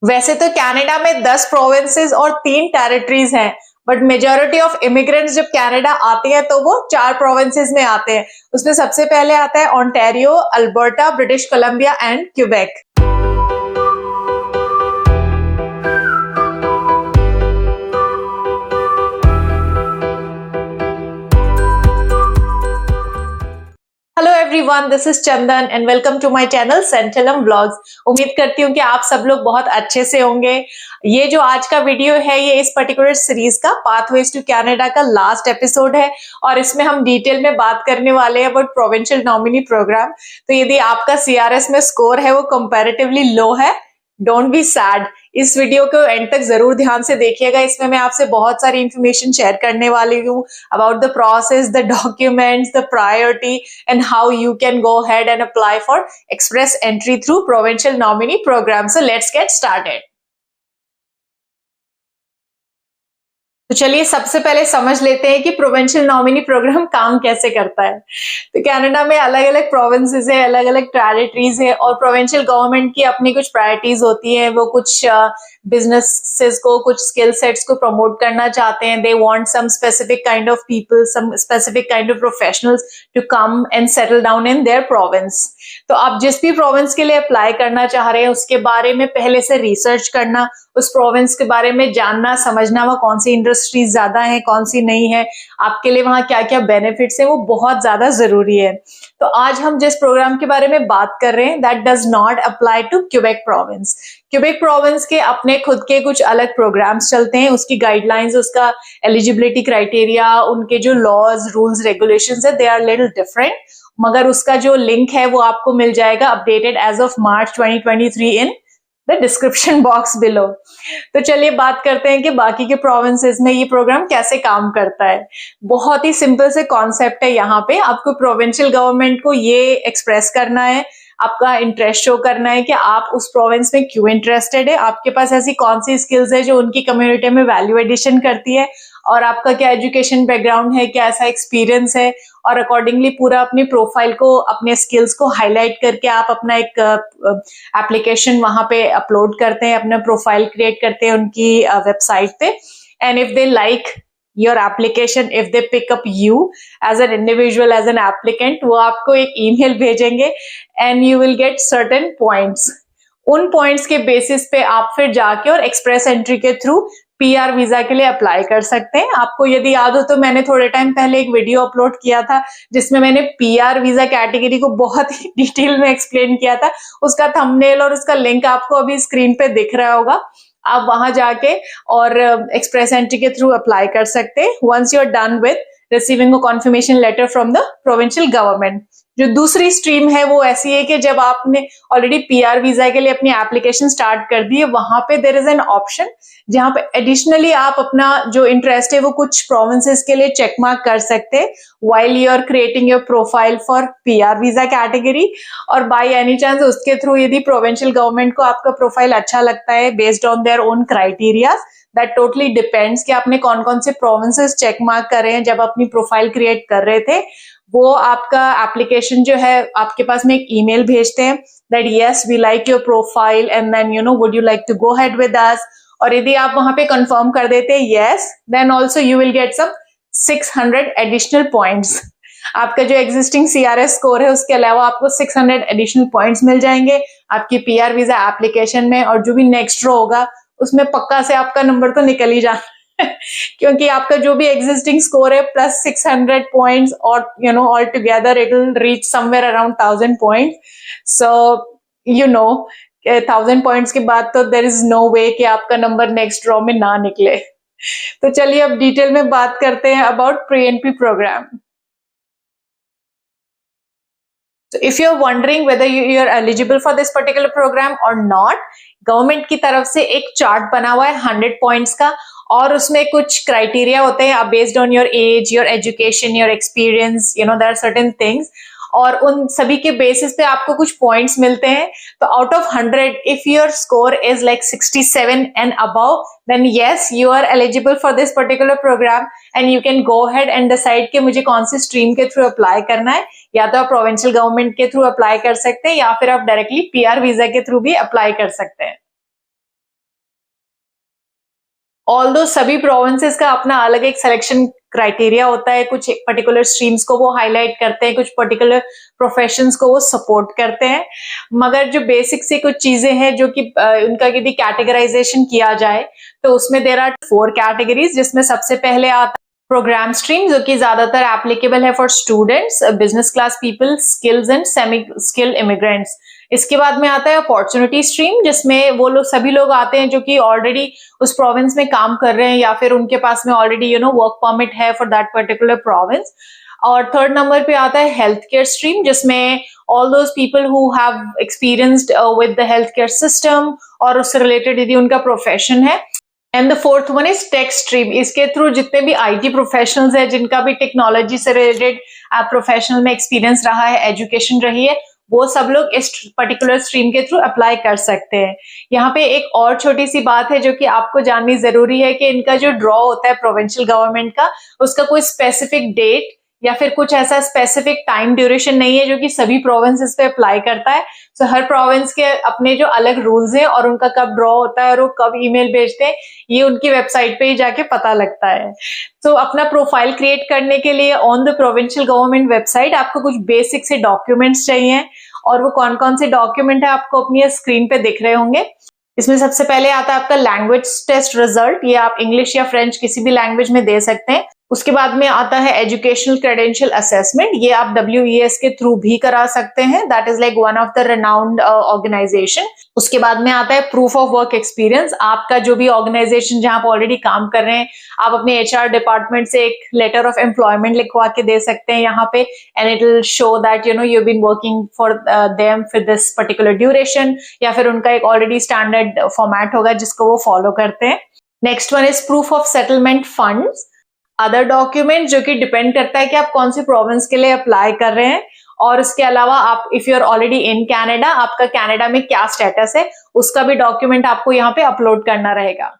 वैसे तो कनाडा में 10 प्रोविंसेस और 3 टेरिटरीज हैं, बट मेजॉरिटी ऑफ इमिग्रेंट्स जब कनाडा आते हैं तो वो 4 प्रोविंसेस में आते हैं। उसमें सबसे पहले आता है Ontario, Alberta, British Columbia and Quebec. Hello everyone, this is Chandan and welcome to my channel सेंटिलम व्लॉग्स। उम्मीद करती हूँ कि आप सब लोग बहुत अच्छे से होंगे। ये जो आज का वीडियो है ये इस पर्टिकुलर सीरीज का पाथवेज टू कनाडा का लास्ट एपिसोड है और इसमें हम डिटेल में बात करने वाले हैं अबाउट प्रोविंशियल नॉमिनी प्रोग्राम। तो यदि आपका सीआरएस में स्कोर है वो कंपैरेटिवली लो है, डोंट बी सैड। इस वीडियो को एंड तक जरूर ध्यान से देखिएगा। इसमें मैं आपसे बहुत सारी इंफॉर्मेशन शेयर करने वाली हूँ about the process, the documents, the priority and how you can go ahead and apply for express entry through provincial nominee program. So let's get started. तो चलिए सबसे पहले समझ लेते हैं कि प्रोविंशियल नॉमिनी प्रोग्राम काम कैसे करता है। तो कनाडा में अलग अलग प्रोविंसेस है, अलग अलग टेरिटरीज है और प्रोविंशियल गवर्नमेंट की अपनी कुछ प्रायोरिटीज होती है। वो कुछ बिजनेसेस को, कुछ स्किल सेट्स को प्रमोट करना चाहते हैं। They want some specific kind of people, some specific kind of professionals to come and settle down in their province. तो आप जिस भी प्रोविंस के लिए अप्लाई करना चाह रहे हैं उसके बारे में पहले से रिसर्च करना, उस प्रोविंस के बारे में जानना समझना, वह कौन सी इंडस्ट्रीज ज्यादा है, कौन सी नहीं है, आपके लिए वहां क्या क्या बेनिफिट्स है, वो बहुत ज्यादा जरूरी है। तो आज हम जिस प्रोग्राम के बारे में बात कर रहे हैं that does not apply to Quebec province. Quebec province के अपने खुद के कुछ अलग प्रोग्राम्स चलते हैं, उसकी गाइडलाइंस, उसका एलिजिबिलिटी क्राइटेरिया, उनके जो लॉज, रूल्स, रेगुलेशंस है, दे आर लिटिल डिफरेंट। मगर उसका जो लिंक है वो आपको मिल जाएगा updated as of March 2023 in the description box below. तो चलिए बात करते हैं कि बाकी के प्रोविंसेस में ये प्रोग्राम कैसे काम करता है। बहुत ही सिंपल से कॉन्सेप्ट है। यहाँ पे आपको प्रोविंशियल गवर्नमेंट को ये एक्सप्रेस करना है, आपका इंटरेस्ट शो करना है कि आप उस प्रोविंस में क्यों इंटरेस्टेड है, आपके पास ऐसी कौन सी स्किल्स है जो उनकी कम्युनिटी में वैल्यू एडिशन करती है, और आपका क्या एजुकेशन बैकग्राउंड है, क्या ऐसा एक्सपीरियंस है, और अकॉर्डिंगली पूरा अपनी प्रोफाइल को, अपने स्किल्स को हाईलाइट करके आप अपना एक एप्लीकेशन वहां पे अपलोड करते हैं, अपना प्रोफाइल क्रिएट करते हैं उनकी वेबसाइट पे। And if they like your application, if they pick up you as an individual, as an applicant, वो आपको एक ईमेल भेजेंगे and you will get certain points। उन पॉइंट्स के बेसिस पे आप फिर जाके और एक्सप्रेस एंट्री के थ्रू पीआर वीजा के लिए अप्लाई कर सकते हैं। आपको यदि याद हो तो मैंने थोड़े टाइम पहले एक वीडियो अपलोड किया था जिसमें मैंने पीआर वीजा कैटेगरी को बहुत ही डिटेल में एक्सप्लेन किया था। उसका थंबनेल और उसका लिंक आपको अभी स्क्रीन पे दिख रहा होगा। आप वहां जाके और एक्सप्रेस एंट्री के थ्रू अप्लाई कर सकते हैं once you are done with receiving a confirmation letter from the provincial government. जो दूसरी स्ट्रीम है वो ऐसी है कि जब आपने ऑलरेडी पीआर वीजा के लिए अपनी एप्लीकेशन स्टार्ट कर दी है, वहां पे देयर इज एन ऑप्शन जहां पे एडिशनली आप अपना जो इंटरेस्ट है वो कुछ प्रोविंसेस के लिए चेक मार्क कर सकते हैं while you are creating your profile for PR visa category. और बाय एनी चांस उसके थ्रू यदि प्रोविंशियल गवर्नमेंट को आपका प्रोफाइल अच्छा लगता है based on their own criteria, that totally depends कि आपने कौन कौन से प्रोविंसेस चेक मार्क कर रहे हैं जब अपनी प्रोफाइल क्रिएट कर रहे थे। वो आपका एप्लीकेशन जो है आपके पास में एक ईमेल भेजते हैं that yes we like your profile and then you know would you like to go ahead with us. और यदि आप वहां पे कंफर्म कर देते हैं yes, then also you will get some 600 additional points. आपका जो एग्जिस्टिंग सीआरएस स्कोर है उसके अलावा आपको 600 एडिशनल पॉइंट्स मिल जाएंगे आपकी पीआर वीजा एप्लीकेशन में। और जो भी नेक्स्ट रो होगा उसमें पक्का से आपका नंबर तो निकल ही जाना क्योंकि आपका जो भी एग्जिस्टिंग स्कोर है प्लस 600 पॉइंट्स और you know all together it will reach somewhere around 1000 points. So you know 1000 points के बाद तो देयर इज नो वे कि आपका नंबर नेक्स्ट ड्रॉ में ना निकले। तो चलिए अब डिटेल में बात करते हैं about pre entry program. So if you're wondering whether you're eligible for this particular program or not, government की तरफ से एक चार्ट बना हुआ है 100 पॉइंट्स का और उसमें कुछ क्राइटेरिया होते हैं based on your age, your education, your experience, you know there are certain things और उन सभी के बेसिस पे आपको कुछ पॉइंट्स मिलते हैं। तो out of 100 if your score is like 67 and above then yes you are eligible for this particular program and you can go ahead and decide कि मुझे कौन सी स्ट्रीम के थ्रू अप्लाई करना है। या तो आप प्रोविंशियल गवर्नमेंट के थ्रू अप्लाई कर सकते हैं या फिर आप डायरेक्टली पीआर वीजा के थ्रू भी अप्लाई कर सकते हैं। ऑल दो सभी प्रोविंसेस का अपना अलग एक सिलेक्शन क्राइटेरिया होता है, कुछ पर्टिकुलर स्ट्रीम्स को वो हाईलाइट करते हैं, कुछ पर्टिकुलर प्रोफेशंस को वो सपोर्ट करते हैं, मगर जो बेसिक से कुछ चीजें हैं जो कि उनका यदि कैटेगराइजेशन किया जाए तो उसमें देयर आर 4 कैटेगरीज, जिसमें सबसे पहले आता प्रोग्राम स्ट्रीम जो कि ज्यादातर एप्लीकेबल है for students, business class people, skills and semi skill immigrants. इसके बाद में आता है अपॉर्चुनिटी स्ट्रीम, जिसमें वो लोग सभी लोग आते हैं जो कि ऑलरेडी उस प्रोविंस में काम कर रहे हैं या फिर उनके पास में ऑलरेडी वर्क परमिट है फॉर दैट पर्टिकुलर प्रोविंस। और थर्ड नंबर पे आता है हेल्थ केयर स्ट्रीम, जिसमें all those people who have experienced with the health care system और उससे रिलेटेड यदि उनका प्रोफेशन है। And the fourth one is tech stream, इसके थ्रू जितने भी आईटी प्रोफेशनल्स है जिनका भी टेक्नोलॉजी से रिलेटेड प्रोफेशनल में एक्सपीरियंस रहा है, एजुकेशन रही है, वो सब लोग इस पर्टिकुलर स्ट्रीम के थ्रू अप्लाई कर सकते हैं। यहाँ पे एक और छोटी सी बात है जो कि आपको जाननी जरूरी है कि इनका जो ड्रॉ होता है प्रोविंशियल गवर्नमेंट का, उसका कोई स्पेसिफिक डेट या फिर कुछ ऐसा स्पेसिफिक टाइम ड्यूरेशन नहीं है जो कि सभी प्रोविंसेस पे अप्लाई करता है। सो हर प्रोविंस के अपने जो अलग रूल्स हैं और उनका कब ड्रॉ होता है और वो कब ईमेल भेजते हैं, ये उनकी वेबसाइट पे ही जाके पता लगता है। तो अपना प्रोफाइल क्रिएट करने के लिए on the provincial government website आपको कुछ बेसिक से डॉक्यूमेंट्स चाहिए, और वो कौन कौन से डॉक्यूमेंट है आपको अपनी स्क्रीन पे दिख रहे होंगे। इसमें सबसे पहले आता है आपका लैंग्वेज टेस्ट रिजल्ट, ये आप इंग्लिश या फ्रेंच किसी भी लैंग्वेज में दे सकते हैं। उसके बाद में आता है एजुकेशनल क्रेडेंशियल असेसमेंट, ये आप WES के थ्रू भी करा सकते हैं, that is like one of the renowned organization. उसके बाद में आता है प्रूफ ऑफ वर्क एक्सपीरियंस, आपका जो भी ऑर्गेनाइजेशन जहां आप ऑलरेडी काम कर रहे हैं, आप अपने HR डिपार्टमेंट से एक लेटर ऑफ एम्प्लॉयमेंट लिखवा के दे सकते हैं यहाँ पे, and it will show that you been working for them for this particular duration, या फिर उनका एक ऑलरेडी स्टैंडर्ड फॉर्मेट होगा जिसको वो फॉलो करते हैं। Next one is proof of settlement funds, other document जो कि डिपेंड करता है कि आप कौन सी प्रोविंस के लिए अप्लाई कर रहे हैं, और इसके अलावा आप if you are already in Canada, आपका कनाडा में क्या स्टेटस है उसका भी डॉक्यूमेंट आपको यहाँ पे अपलोड करना रहेगा।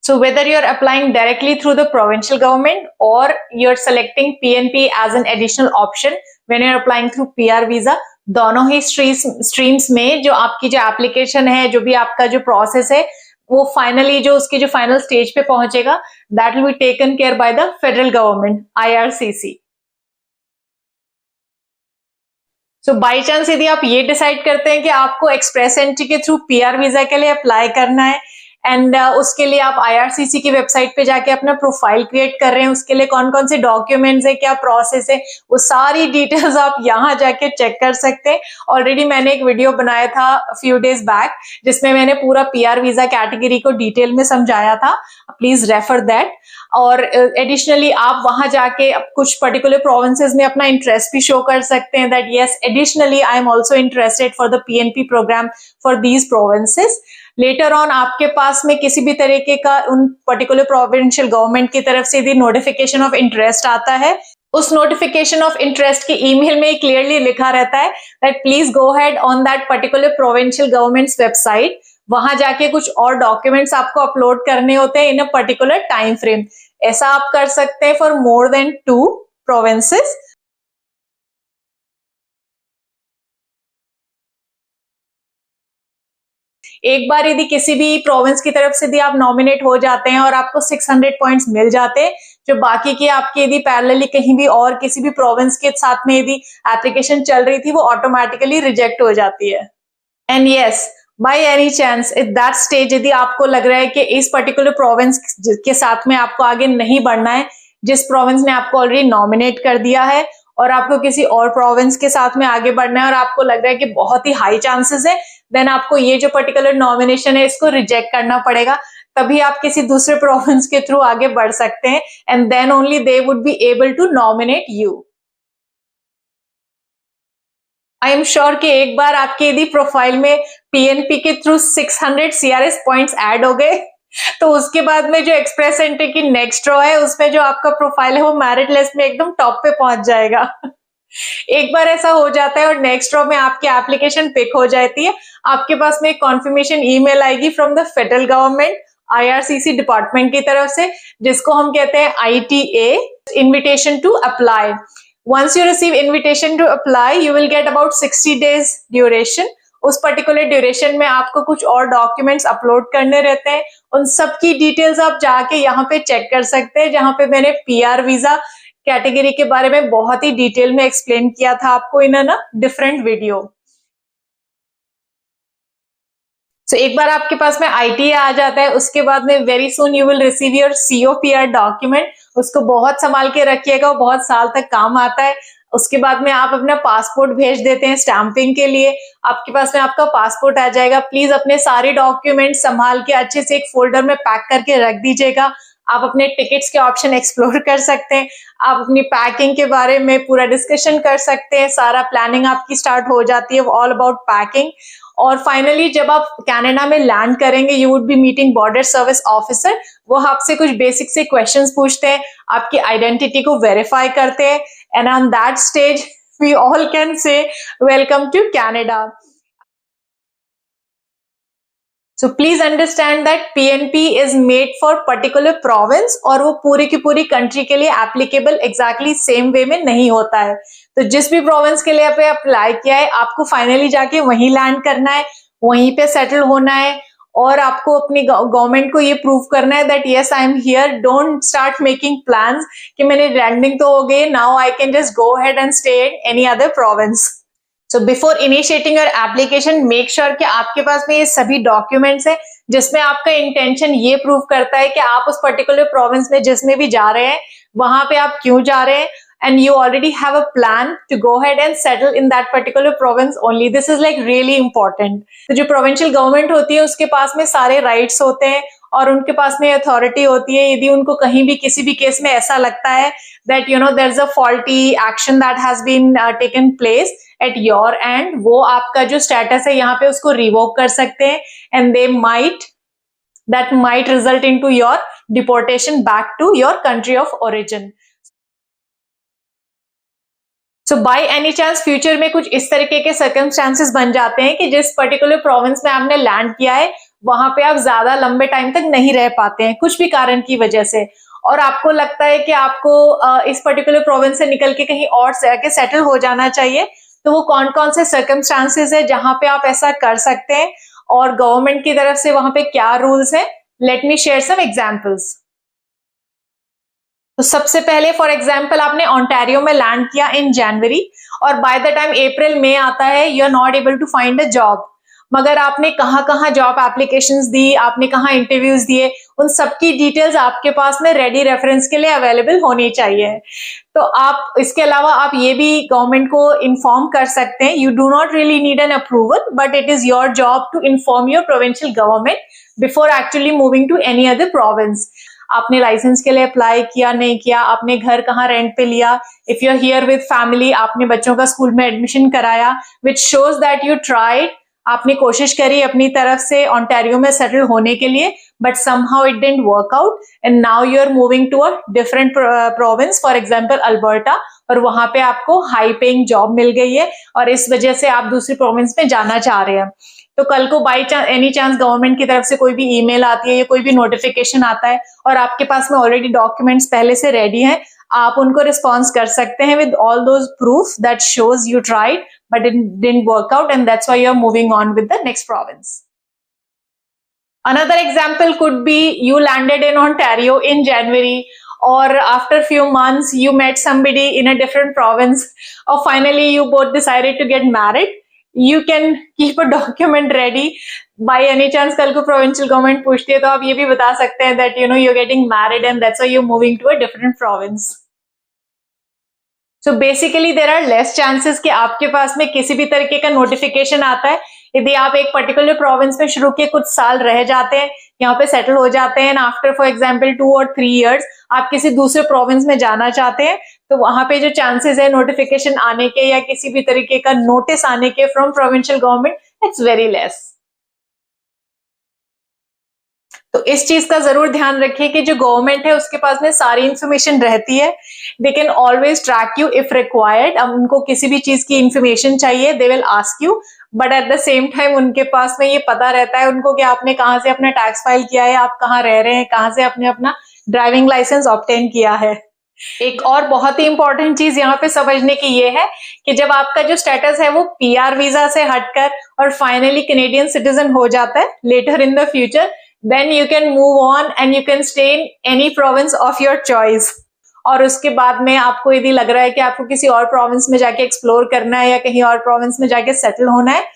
So whether you're applying directly through the provincial government or you're selecting PNP as an additional option when you're applying through PR visa, दोनों ही स्ट्रीम्स में जो आपकी जो एप्लीकेशन है, जो भी आपका जो प्रोसेस है, वो फाइनली जो उसकी जो फाइनल स्टेज पे पहुंचेगा, that will be taken care by the federal government IRCC। So by chance यदि आप ये डिसाइड करते हैं कि आपको एक्सप्रेस एंट्री के थ्रू PR वीजा के लिए अप्लाई करना है, एंड उसके लिए आप IRCC की वेबसाइट पे जाके अपना प्रोफाइल क्रिएट कर रहे हैं, उसके लिए कौन कौन से डॉक्यूमेंट्स है, क्या प्रोसेस है, वो सारी डिटेल्स आप यहाँ जाके चेक कर सकते हैं। ऑलरेडी मैंने एक वीडियो बनाया था फ्यू डेज बैक जिसमें मैंने पूरा PR वीजा कैटेगरी को डिटेल में समझाया था, प्लीज रेफर दैट। और एडिशनली आप वहां जाके कुछ पर्टिकुलर प्रोविंसेस में अपना इंटरेस्ट भी शो कर सकते हैं, that yes additionally I am also interested for the PNP program for these provinces. Later on आपके पास में किसी भी तरीके का उन पर्टिकुलर प्रोविंशियल गवर्नमेंट की तरफ से यदि नोटिफिकेशन ऑफ इंटरेस्ट आता है, उस नोटिफिकेशन ऑफ इंटरेस्ट के ईमेल में क्लियरली लिखा रहता है that please go head on that particular provincial governments website, वहां जाके कुछ और डॉक्यूमेंट्स आपको अपलोड करने होते हैं इन अ पर्टिकुलर टाइम फ्रेम। ऐसा आप कर सकते हैं फॉर मोर देन 2 प्रोविंसेस। एक बार यदि किसी भी प्रोविंस की तरफ से यदि आप नॉमिनेट हो जाते हैं और आपको 600 पॉइंट्स मिल जाते हैं, जो बाकी की आपकी यदि पैरेलली कहीं भी और किसी भी प्रोविंस के साथ में यदि एप्लीकेशन चल रही थी, वो ऑटोमेटिकली रिजेक्ट हो जाती है। And yes, bye any chance at that stage यदि आपको लग रहा है कि इस पर्टिकुलर प्रोविंस के साथ में आपको आगे नहीं बढ़ना है, जिस प्रोविंस ने आपको ऑलरेडी नॉमिनेट कर दिया है, और आपको किसी और प्रोविंस के साथ में आगे बढ़ना है और आपको लग रहा है कि बहुत ही हाई चांसेस है, देन आपको ये जो पर्टिकुलर नॉमिनेशन है इसको रिजेक्ट करना पड़ेगा, तभी आप किसी दूसरे प्रोविंस के थ्रू आगे बढ़ सकते हैं, and then only they would be able to nominate you. I am sure कि एक बार आपके यदि प्रोफाइल में PNP के थ्रू 600 CRS पॉइंट्स ऐड हो गए, तो उसके बाद में जो एक्सप्रेस एंट्री की नेक्स्ट ड्रॉ है उसमें जो आपका प्रोफाइल है वो मेरिट लिस्ट में एकदम टॉप पे पहुंच जाएगा। एक बार ऐसा हो जाता है और नेक्स्ट ड्रॉ में आपकी एप्लीकेशन पिक हो जाती है, आपके पास में एक कॉन्फर्मेशन ईमेल आएगी from the federal government IRCC department की तरफ से, जिसको हम कहते हैं ITA, invitation to apply. Once you receive invitation to apply, you will get about 60 days duration उस पर्टिकुलर ड्यूरेशन में आपको कुछ और डॉक्यूमेंट्स अपलोड करने रहते हैं, उन सब की डिटेल्स आप जाके यहाँ पे चेक कर सकते हैं, जहाँ पे मैंने पीआर वीजा कैटेगरी के बारे में बहुत ही डिटेल में एक्सप्लेन किया था आपको इन ना डिफरेंट वीडियो। सो एक बार आपके पास में आईटीए आ जाता है, उसके बाद में very soon you will receive your COPR document. उसको बहुत संभाल के रखिएगा, वो बहुत साल तक काम आता है। उसके बाद में आप अपना पासपोर्ट भेज देते हैं स्टैंपिंग के लिए, आपके पास में आपका पासपोर्ट आ जाएगा। प्लीज अपने सारे डॉक्यूमेंट संभाल के अच्छे से एक फोल्डर में पैक करके रख दीजिएगा। आप अपने टिकट्स के ऑप्शन एक्सप्लोर कर सकते हैं, आप अपनी पैकिंग के बारे में पूरा डिस्कशन कर सकते हैं, सारा प्लानिंग आपकी स्टार्ट हो जाती है, ऑल अबाउट पैकिंग। और फाइनली जब आप कनाडा में लैंड करेंगे, you would be meeting border service officer. वो आपसे कुछ बेसिक से क्वेश्चंस पूछते हैं, आपकी आइडेंटिटी को वेरीफाई करते हैं, and on that stage we all can say welcome to Canada. So please understand that PNP is made for particular province और वो पूरी की पूरी कंट्री के लिए एप्लीकेबल exactly सेम वे में नहीं होता है। तो जिस भी प्रोविंस के लिए आपने अप्लाई किया है, आपको फाइनली जाके वहीं लैंड करना है, वहीं पे सेटल होना है, और आपको अपनी गवर्नमेंट को ये प्रूव करना है that yes I am here. Don't start making plans कि मैंने लैंडिंग तो हो गई, now I can just go ahead and stay in any other province. So before initiating your application make sure कि आपके पास में ये सभी डॉक्यूमेंट्स हैं, जिसमें आपका इंटेंशन ये प्रूव करता है कि आप उस पर्टिकुलर प्रोविंस में जिसमें भी जा रहे हैं वहां पे आप क्यों जा रहे हैं, and you already have a plan to go ahead and settle in that particular province only. This is like really important. तो जो provincial government होती है उसके पास में सारे rights होते हैं और उनके पास में authority होती है। यदि उनको कहीं भी किसी भी केस में ऐसा लगता है that you know there's a faulty action that has been taken place at your end, वो आपका जो status है यहाँ पे उसको revoke कर सकते हैं, and that might result into your deportation back to your country of origin. So bye any chance future में कुछ इस तरीके के सर्कमस्टांसेस बन जाते हैं कि जिस पर्टिकुलर प्रोविंस में आपने लैंड किया है वहां पे आप ज्यादा लंबे टाइम तक नहीं रह पाते हैं कुछ भी कारण की वजह से, और आपको लगता है कि आपको इस पर्टिकुलर प्रोविंस से निकल के कहीं और जाके सेटल हो जाना चाहिए। तो वो कौन कौन से सर्कमस्टांसेस है जहां पे आप ऐसा कर सकते हैं और गवर्नमेंट की तरफ से वहां पे क्या रूल्स है, let me share some examples. तो सबसे पहले फॉर एग्जाम्पल आपने ओंटारियो में लैंड किया इन जनवरी, और by the time April May आता है you are not able to find a job. मगर आपने कहाँ कहाँ जॉब एप्लीकेशंस दी, आपने कहाँ इंटरव्यूज दिए, उन सबकी डिटेल्स आपके पास में रेडी रेफरेंस के लिए अवेलेबल होनी चाहिए। तो आप इसके अलावा आप ये भी गवर्नमेंट को इन्फॉर्म कर सकते हैं, you do not really need an approval but it is your job to inform your provincial government before actually moving to any other province. आपने लाइसेंस के लिए अप्लाई किया नहीं किया, आपने घर कहाँ रेंट पे लिया, if you are here with family, आपने बच्चों का स्कूल में एडमिशन कराया, which shows that you tried, आपने कोशिश करी अपनी तरफ से ओंटारियो में सेटल होने के लिए, but somehow it didn't work out and now you are moving to a different province, for example Alberta, और वहां पे आपको हाई पेइंग जॉब मिल गई है और इस वजह से आप दूसरी प्रोविंस में जाना चाह रहे हैं। तो कल को by chance any chance government की तरफ से कोई भी ईमेल आती है या कोई भी नोटिफिकेशन आता है और आपके पास में ऑलरेडी डॉक्यूमेंट्स पहले से रेडी हैं, आप उनको रिस्पॉन्स कर सकते हैं with all those proof that shows you tried but it didn't work out and that's why you are moving on with the next province. Another example could be you landed in Ontario in January, or after few months you met somebody in a different province, or finally you both decided to get married. You can keep a document ready. By any chance कल को provincial government पूछती है तो आप ये भी बता सकते हैं that you know you're getting married and that's why you're moving to a different province. So basically there are less chances कि आपके पास में किसी भी तरीके का नोटिफिकेशन आता है यदि आप एक पर्टिकुलर प्रोविंस में शुरू के कुछ साल रह जाते हैं, यहाँ पे सेटल हो जाते हैं, आफ्टर फॉर एग्जांपल 2 और 3 इयर्स आप किसी दूसरे प्रोविंस में जाना चाहते हैं, तो वहां पे जो चांसेस है नोटिफिकेशन आने के या किसी भी तरीके का नोटिस आने के from provincial government, it's very less. तो इस चीज का जरूर ध्यान रखिए कि जो गवर्नमेंट है उसके पास में सारी इंफॉर्मेशन रहती है, they can always track you if required. अब उनको किसी भी चीज की इंफॉर्मेशन चाहिए they will ask you, but at the same time उनके पास में ये पता रहता है उनको कि आपने कहाँ से अपना टैक्स फाइल किया है, आप कहाँ रह रहे हैं, कहाँ से आपने अपना ड्राइविंग लाइसेंस ऑब्टेन किया है। एक और बहुत ही इंपॉर्टेंट चीज यहाँ पे समझने की ये है कि जब आपका जो स्टेटस है वो पीआर वीजा से हटकर और फाइनली कैनेडियन सिटीजन हो जाता है later in the future, then you can move on and you can stay in any province of your choice. और उसके बाद में आपको यदि लग रहा है कि आपको किसी और प्रोविंस में जाके एक्सप्लोर करना है या कहीं और प्रोविंस में जाके सेटल होना है,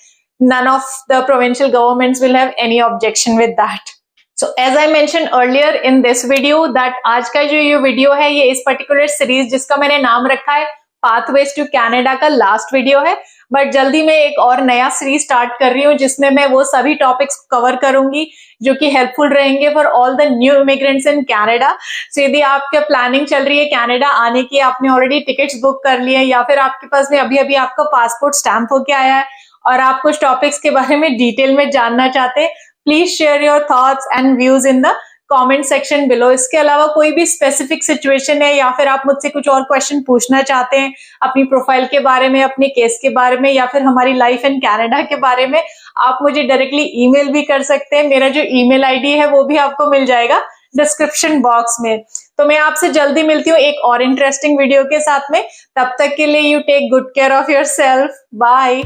none of the provincial governments will have any objection with that. So as I mentioned earlier in this video that आज का जो ये वीडियो है ये इस पर्टिकुलर सीरीज जिसका मैंने नाम रखा है पाथवेज टू कनाडा का लास्ट वीडियो है, बट जल्दी मैं एक और नया सीरीज स्टार्ट कर रही हूँ जिसमें मैं वो सभी टॉपिक्स कवर करूंगी जो कि हेल्पफुल रहेंगे for all the new immigrants in Canada. So यदि आपके प्लानिंग चल रही है कनाडा आने की, आपने ऑलरेडी टिकट्स बुक कर लिए या फिर आपके पास में अभी अभी आपका पासपोर्ट स्टैंप होके आया है और आप कुछ टॉपिक्स के बारे में डिटेल में जानना चाहते हैं, please share your thoughts and views in the comment section below. इसके अलावा कोई भी स्पेसिफिक सिचुएशन है या फिर आप मुझसे कुछ और क्वेश्चन पूछना चाहते हैं अपनी प्रोफाइल के बारे में, अपने केस के बारे में या फिर हमारी लाइफ इन कनाडा के बारे में, आप मुझे डायरेक्टली ईमेल भी कर सकते हैं। मेरा जो ईमेल आईडी है वो भी आपको मिल जाएगा डिस्क्रिप्शन बॉक्स में। तो मैं आपसे जल्दी मिलती हूँ एक और इंटरेस्टिंग वीडियो के साथ में। तब तक के लिए you take good care of yourself. Bye.